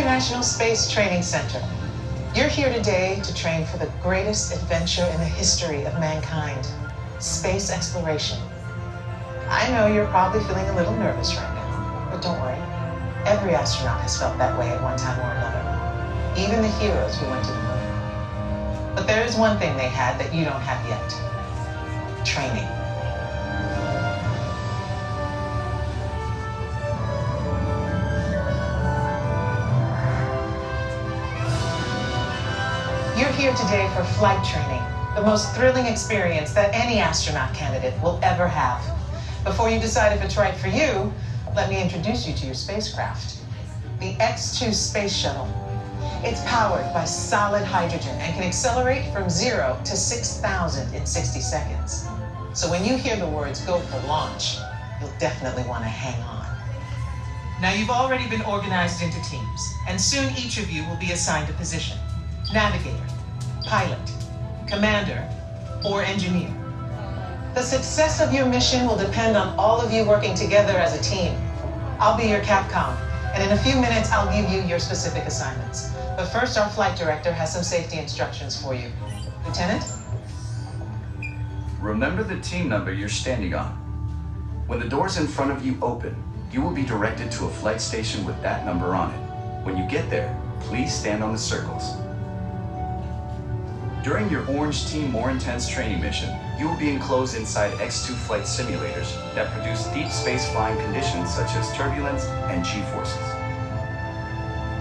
International Space Training Center. You're here today to train for the greatest adventure in the history of mankind, space exploration. I know you're probably feeling a little nervous right now, but don't worry. Every astronaut has felt that way at one time or another, even the heroes who went to the moon. But there is one thing they had that you don't have yet: training. You're here today for flight training, the most thrilling experience that any astronaut candidate will ever have. Before you decide if it's right for you, let me introduce you to your spacecraft. The X-2 Space Shuttle. It's powered by solid hydrogen and can accelerate from 0 to 6,000 in 60 seconds. So when you hear the words "go for launch," you'll definitely want to hang on. Now, you've already been organized into teams, and soon each of you will be assigned a position: navigator, pilot, commander, or engineer. The success of your mission will depend on all of you working together as a team. I'll be your Capcom, and in a few minutes I'll give you your specific assignments. But first, our flight director has some safety instructions for you. Lieutenant? Remember the team number you're standing on. When the doors in front of you open, you will be directed to a flight station with that number on it. When you get there, please stand on the circles. During your Orange Team More Intense training mission, you will be enclosed inside X-2 flight simulators that produce deep space flying conditions such as turbulence and G-forces.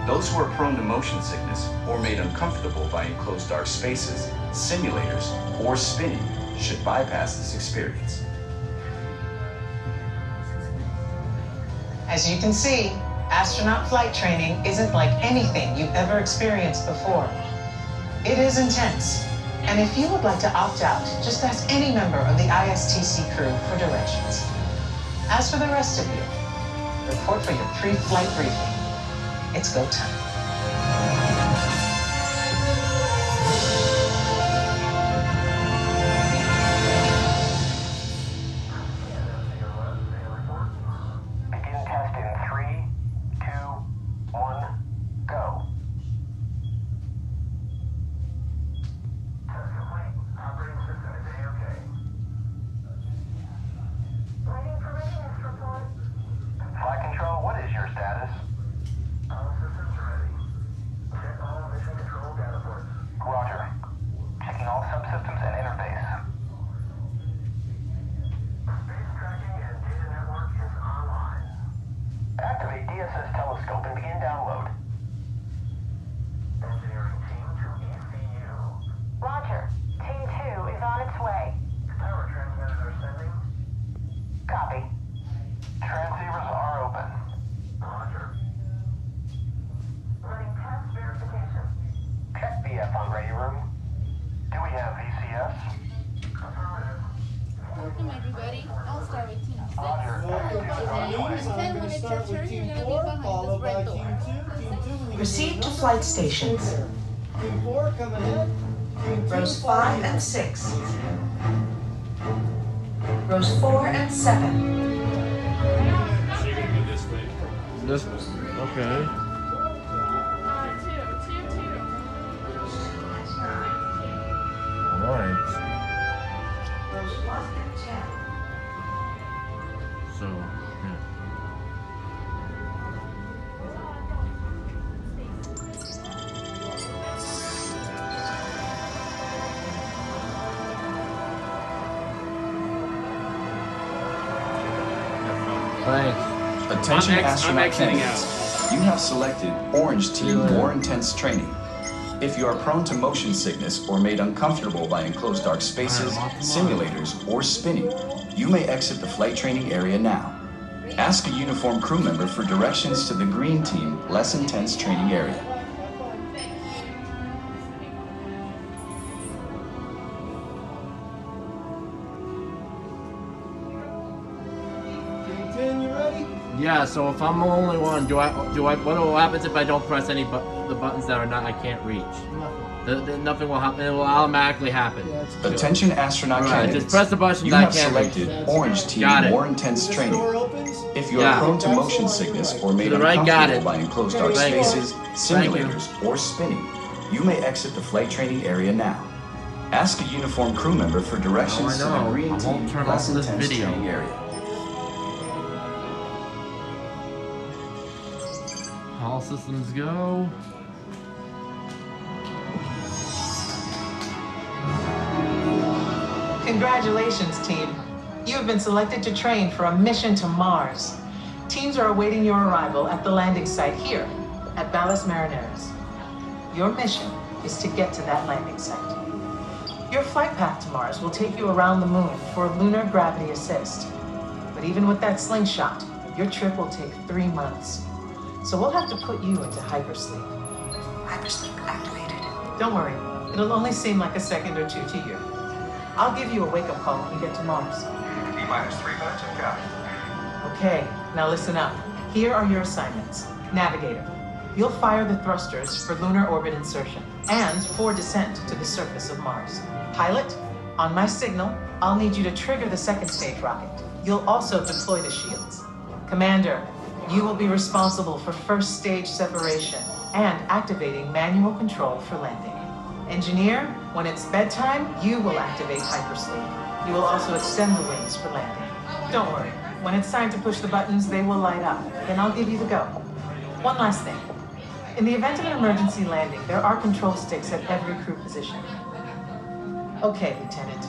Those who are prone to motion sickness or made uncomfortable by enclosed dark spaces, simulators, or spinning should bypass this experience. As you can see, astronaut flight training isn't like anything you've ever experienced before. It is intense, and if you would like to opt out, just ask any member of the ISTC crew for directions. As for the rest of you, report for your pre-flight briefing. It's go time. Begin test in 3, 2, 1, go. Operating system is A-OK. Waiting for readiness report. Flight control, what is your status? All systems ready. Check all mission control data ports. Roger. Checking all subsystems and interface. Space tracking and data network is online. Activate DSS telescope and begin download. Engineering team to ECU. Roger. Team 2 is on its way. Power transmitters are sending. Copy. Transceivers are open. Roger. Running test verification. Check VF on ready room. Do we have VCS? Affirmative. Welcome everybody. I'll start with Team 6. Roger. Welcome to the news. I'm going to start with Team 4, followed by Team 2. Team 2 will Proceed to flight stations. Team 4 coming ahead. Team 2 Rows 5 and 6. Rows 4 and 7. This one. Okay. Alright. Rows 1 and 10. So, yeah. Thanks. Attention I'm astronaut exiting candidates. You have selected Orange Team More Intense Training. If you are prone to motion sickness or made uncomfortable by enclosed dark spaces, simulators, or spinning, you may exit the flight training area now. Ask a uniformed crew member for directions to the Green Team Less Intense Training Area. Team 10, you ready? Yeah, so if I'm the only one, what happens if I don't press the buttons that are not, I can't reach? Nothing. Nothing will happen. It will automatically happen. Yeah, it's good. Attention astronaut Alright, candidates. just press the button You that have can. selected Orange Team Got it. More Intense The Training. door opens. If you Yeah. are prone to motion sickness or made To the right, got uncomfortable it. by enclosed dark Thank you. spaces, Thank you. simulators, or spinning, you may exit the flight training area now. Ask a uniformed crew member for directions to Oh, I the know. Green I won't Team turn less off this intense video. training area. All systems go. Congratulations, team. You have been selected to train for a mission to Mars. Teams are awaiting your arrival at the landing site here at Valles Marineris. Your mission is to get to that landing site. Your flight path to Mars will take you around the moon for lunar gravity assist. But even with that slingshot, your trip will take 3 months. So we'll have to put you into hypersleep. Hypersleep activated. Don't worry, it'll only seem like a second or two to you. I'll give you a wake-up call when you get to Mars. T-minus 3 minutes and counting. Okay, now listen up. Here are your assignments. Navigator, you'll fire the thrusters for lunar orbit insertion and for descent to the surface of Mars. Pilot, on my signal, I'll need you to trigger the second stage rocket. You'll also deploy the shields. Commander, you will be responsible for first stage separation and activating manual control for landing. Engineer, when it's bedtime, you will activate hypersleep. You will also extend the wings for landing. Don't worry, when it's time to push the buttons, they will light up. Then I'll give you the go. One last thing. In the event of an emergency landing, there are control sticks at every crew position. Okay, Lieutenant.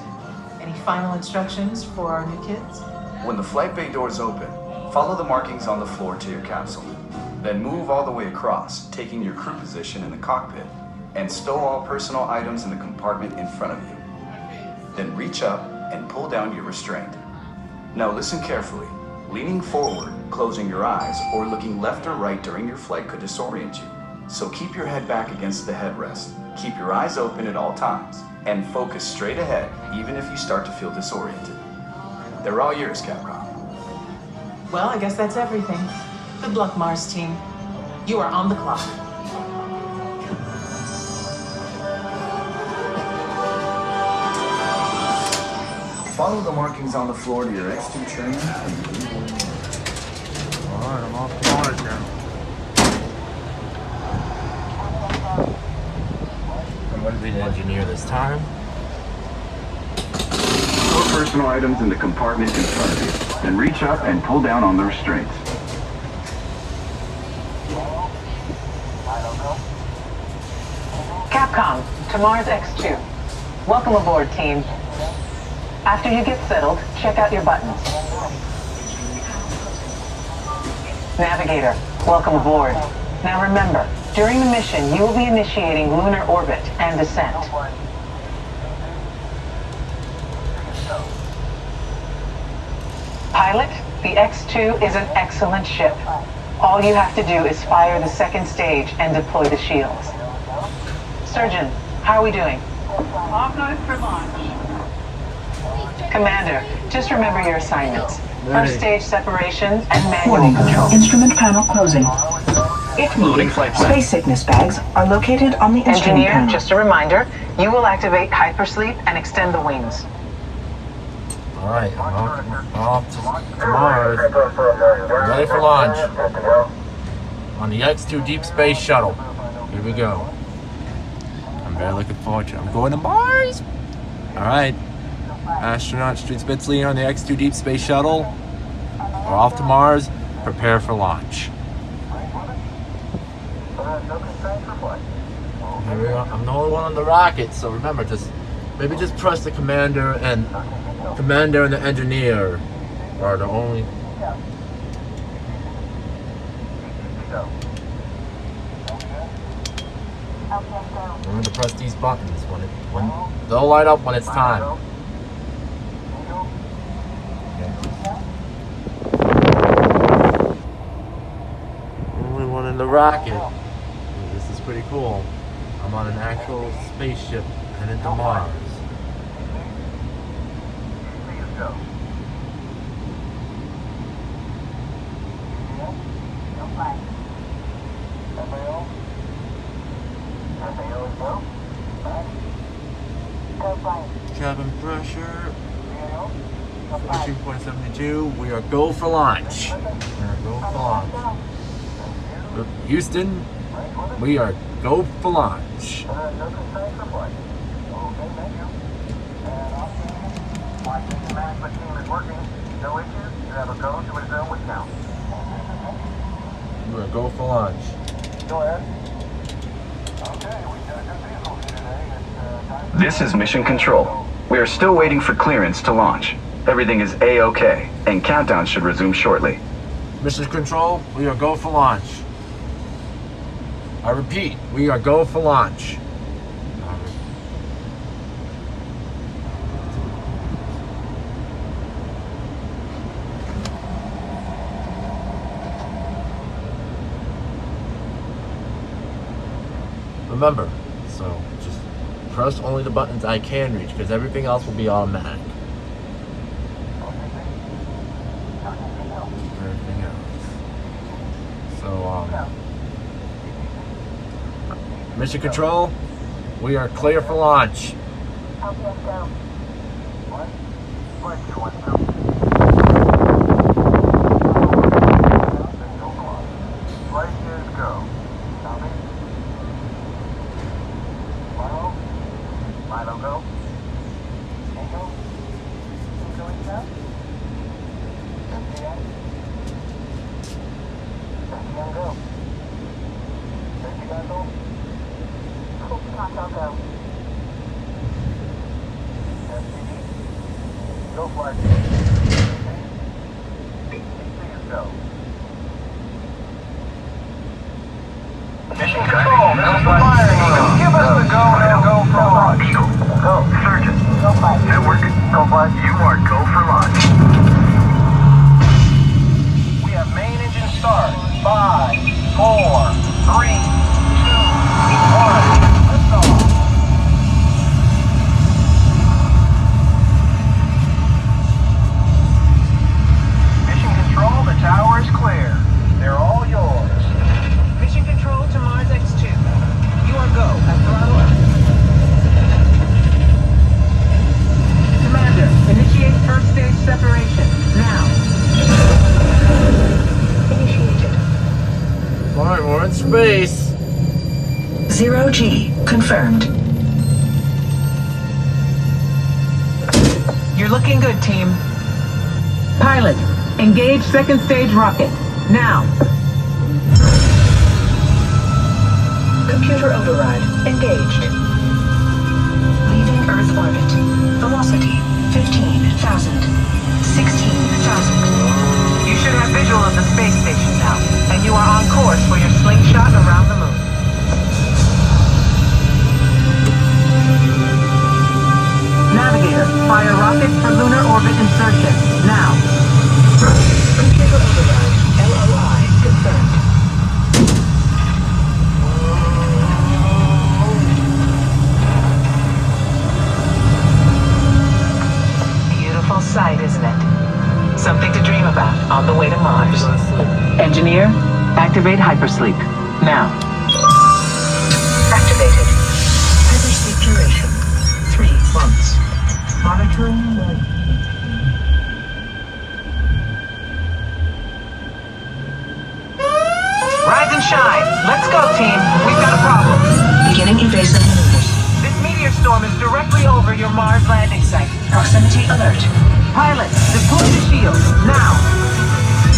Any final instructions for our new kids? When the flight bay doors open, follow the markings on the floor to your capsule. Then move all the way across, taking your crew position in the cockpit, and stow all personal items in the compartment in front of you. Then reach up and pull down your restraint. Now listen carefully. Leaning forward, closing your eyes, or looking left or right during your flight could disorient you. So keep your head back against the headrest. Keep your eyes open at all times, and focus straight ahead, even if you start to feel disoriented. They're all yours, Capcom. Well, I guess that's everything. Good luck, Mars team. You are on the clock. Follow the markings on the floor to your X2 training. Alright, I'm off to Mars now. I'm going to be the engineer this time. Put personal items in the compartment in front of you. Then reach up and pull down on the restraints. Capcom, to Mars X2. Welcome aboard, team. After you get settled, check out your buttons. Navigator, welcome aboard. Now remember, during the mission, you will be initiating lunar orbit and descent. Pilot, the X2 is an excellent ship. All you have to do is fire the second stage and deploy the shields. Surgeon, how are we doing? All good for launch. Commander, just remember your assignments. Ready. First stage separation and manual control. Instrument panel closing. If needed, space sickness bags are located on the instrument Engineer, panel. just a reminder, you will activate hypersleep and extend the wings. Alright, I'm off to Mars. Ready for launch. On the X2 Deep Space Shuttle. Here we go. I'm very looking forward to it. I'm going to Mars! Alright. Astronaut Street Spitzley on the X2 Deep Space Shuttle. We're off to Mars. Prepare for launch. Here we go. I'm the only one on the rocket, so remember, maybe just press the commander and the engineer are the only. Remember to press these buttons when they'll light up when it's time. Only one in the rocket. This is pretty cool. I'm on an actual spaceship headed to Mars. 42.72. We are go for launch. Houston, we are go for launch. Management team is working. No issues. You have a go to resume with count. We are go for launch. Go ahead. Okay, we've got a good vehicle here today. It's time. This is Mission Control. We are still waiting for clearance to launch. Everything is A-OK, and countdown should resume shortly. Mission Control, we are go for launch. I repeat, we are go for launch. Remember, so just press only the buttons I can reach, because everything else will be automatic. Everything else. So, Mission Control, we are clear for launch. Go flight. Mission Control, this is the firing room. Give us the go and go for launch. Eagle, go. Surgeon, go flight. Network, go flight. You are go for launch. We have main engine start. 5, 4, 3, 2, 1. Lift off. Mission Control, the tower is clear. They're all yours. Mission Control to Mars X2. You are go at throttle up. Commander, initiate first stage separation. Now. Initiated. Alright, we're in space. 0G confirmed. You're looking good, team. Pilot, engage second stage rocket. Now. Computer override engaged. Leaving Earth orbit. Velocity 15,000. 16,000. You should have visual of the space station now, and you are on course for your slingshot around the moon. Navigator, fire rockets for lunar orbit insertion. Now. Computer override. LOI confirmed. Beautiful sight, isn't it? Something to dream about on the way to Mars. Engineer, activate hypersleep. Now. Activated. Hypersleep duration 3 months. Monitoring moon. Rise and shine. Let's go, team. We've got a problem. Beginning evasive maneuvers. This meteor storm is directly over your Mars landing site. Proximity alert. Pilot, deploy the shield. Now.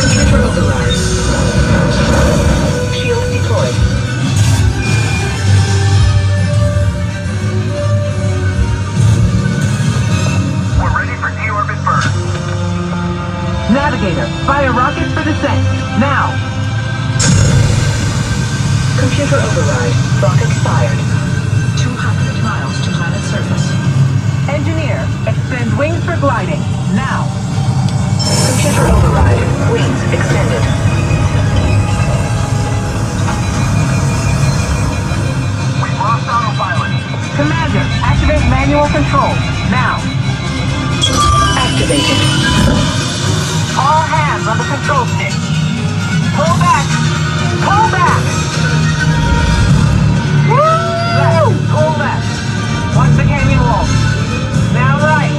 Computer override. Shield deployed. We're ready for deorbit burn. Navigator, fire rockets for descent. Now. Computer override. Rockets fired. 200 miles to planet surface. Engineer, extend wings for gliding. Now. Computer override. Wings extended. We've lost autopilot. Commander, activate manual control. Now. Activated. All hands on the control stick. Pull back. Pull back. Left. Pull left. Watch the canyon wall. Now right.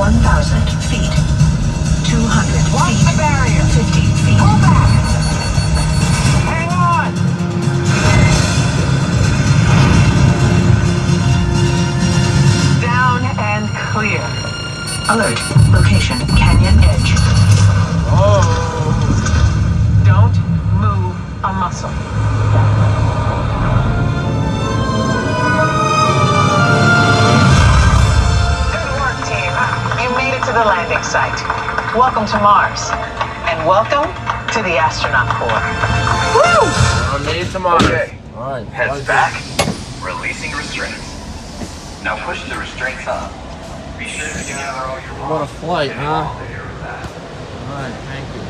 1,000 feet. 200 Watch feet. the barrier. 50 feet. Pull back. Hang on. Down and clear. Alert. Location, Canyon Edge. Oh. Don't move a muscle. Good work, team. You made it to the landing site. Welcome to Mars. And welcome to the Astronaut Corps. Woo! I made it to Mars. Okay. All right. Heads back. Releasing restraints. Now push the restraints on. Be sure to gather all your What a flight, huh? All right, thank you.